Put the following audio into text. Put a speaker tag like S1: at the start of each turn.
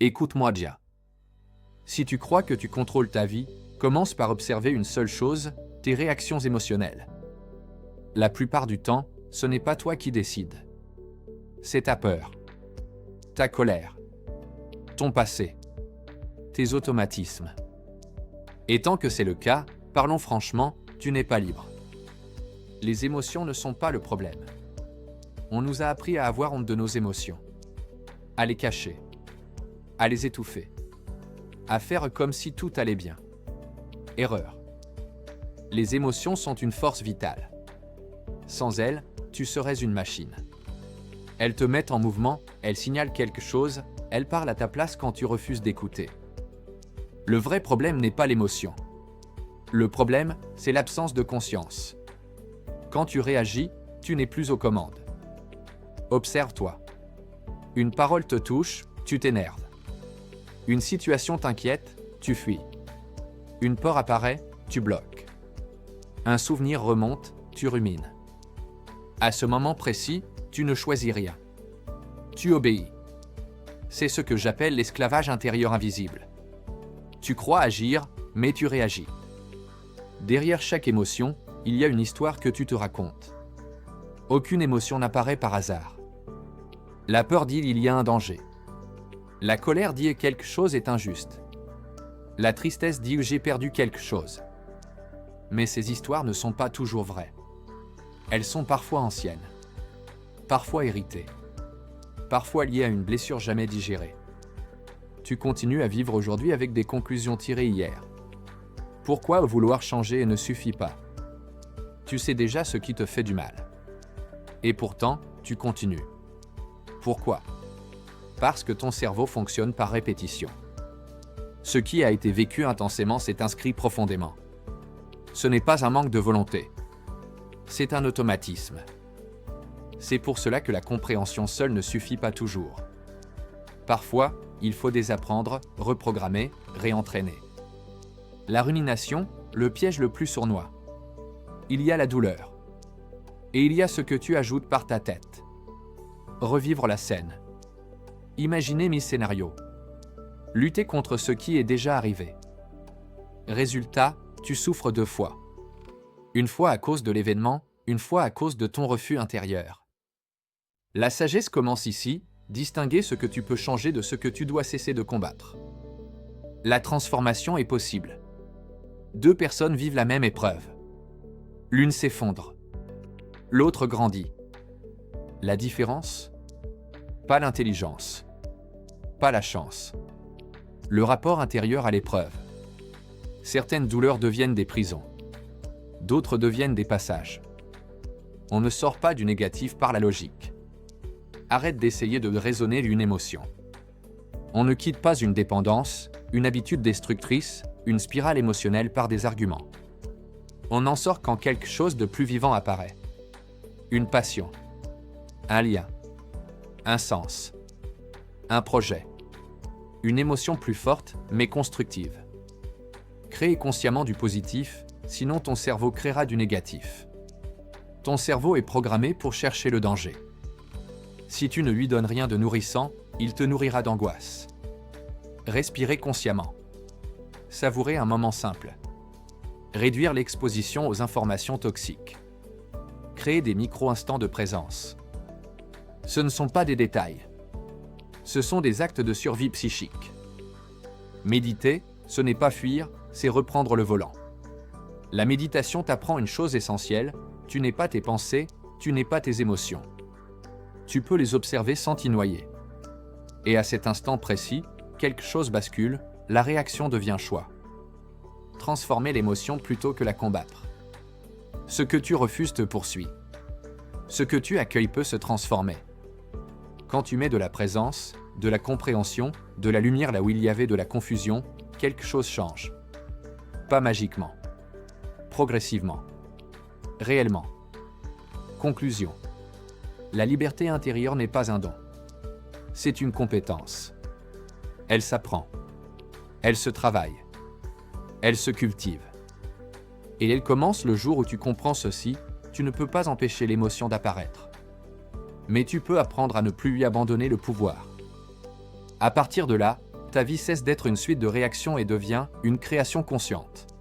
S1: Écoute-moi bien. Si tu crois que tu contrôles ta vie, commence par observer une seule chose, tes réactions émotionnelles. La plupart du temps, ce n'est pas toi qui décides. C'est ta peur, ta colère, ton passé, tes automatismes. Et tant que c'est le cas, parlons franchement, tu n'es pas libre. Les émotions ne sont pas le problème. On nous a appris à avoir honte de nos émotions, à les cacher, à les étouffer, à faire comme si tout allait bien. Erreur. Les émotions sont une force vitale. Sans elles, tu serais une machine. Elles te mettent en mouvement, elles signalent quelque chose, elles parlent à ta place quand tu refuses d'écouter. Le vrai problème n'est pas l'émotion. Le problème, c'est l'absence de conscience. Quand tu réagis, tu n'es plus aux commandes. Observe-toi. Une parole te touche, tu t'énerves. Une situation t'inquiète, tu fuis. Une peur apparaît, tu bloques. Un souvenir remonte, tu rumines. À ce moment précis, tu ne choisis rien. Tu obéis. C'est ce que j'appelle l'esclavage intérieur invisible. Tu crois agir, mais tu réagis. Derrière chaque émotion, il y a une histoire que tu te racontes. Aucune émotion n'apparaît par hasard. La peur dit il y a un danger. La colère dit quelque chose est injuste. La tristesse dit j'ai perdu quelque chose. Mais ces histoires ne sont pas toujours vraies. Elles sont parfois anciennes, parfois héritées, parfois liées à une blessure jamais digérée. Tu continues à vivre aujourd'hui avec des conclusions tirées hier. Pourquoi vouloir changer ne suffit pas? Tu sais déjà ce qui te fait du mal. Et pourtant, tu continues. Pourquoi? Parce que ton cerveau fonctionne par répétition. Ce qui a été vécu intensément s'est inscrit profondément. Ce n'est pas un manque de volonté. C'est un automatisme. C'est pour cela que la compréhension seule ne suffit pas toujours. Parfois, il faut désapprendre, reprogrammer, réentraîner. La rumination, le piège le plus sournois. Il y a la douleur. Et il y a ce que tu ajoutes par ta tête. Revivre la scène. Imaginer mi-scénario. Lutter contre ce qui est déjà arrivé. Résultat, tu souffres 2 fois. Une fois à cause de l'événement, une fois à cause de ton refus intérieur. La sagesse commence ici, distinguer ce que tu peux changer de ce que tu dois cesser de combattre. La transformation est possible. 2 personnes vivent la même épreuve. L'une s'effondre. L'autre grandit. La différence? Pas l'intelligence. Pas la chance. Le rapport intérieur à l'épreuve. Certaines douleurs deviennent des prisons. D'autres deviennent des passages. On ne sort pas du négatif par la logique. Arrête d'essayer de raisonner une émotion. On ne quitte pas une dépendance, une habitude destructrice, une spirale émotionnelle par des arguments. On n'en sort quand quelque chose de plus vivant apparaît. Une passion, un lien, un sens, un projet, une émotion plus forte mais constructive. Crée consciemment du positif, sinon ton cerveau créera du négatif. Ton cerveau est programmé pour chercher le danger. Si tu ne lui donnes rien de nourrissant, il te nourrira d'angoisse. Respirez consciemment. Savourez un moment simple. Réduire l'exposition aux informations toxiques. Créer des micro-instants de présence. Ce ne sont pas des détails. Ce sont des actes de survie psychique. Méditer, ce n'est pas fuir, c'est reprendre le volant. La méditation t'apprend une chose essentielle, tu n'es pas tes pensées, tu n'es pas tes émotions. Tu peux les observer sans t'y noyer. Et à cet instant précis, quelque chose bascule, la réaction devient choix. Transformer l'émotion plutôt que la combattre. Ce que tu refuses te poursuit. Ce que tu accueilles peut se transformer. Quand tu mets de la présence, de la compréhension, de la lumière là où il y avait de la confusion, quelque chose change. Pas magiquement. Progressivement. Réellement. Conclusion. La liberté intérieure n'est pas un don. C'est une compétence. Elle s'apprend. Elle se travaille. Elle se cultive. Et elle commence le jour où tu comprends ceci, tu ne peux pas empêcher l'émotion d'apparaître. Mais tu peux apprendre à ne plus lui abandonner le pouvoir. À partir de là, ta vie cesse d'être une suite de réactions et devient une création consciente.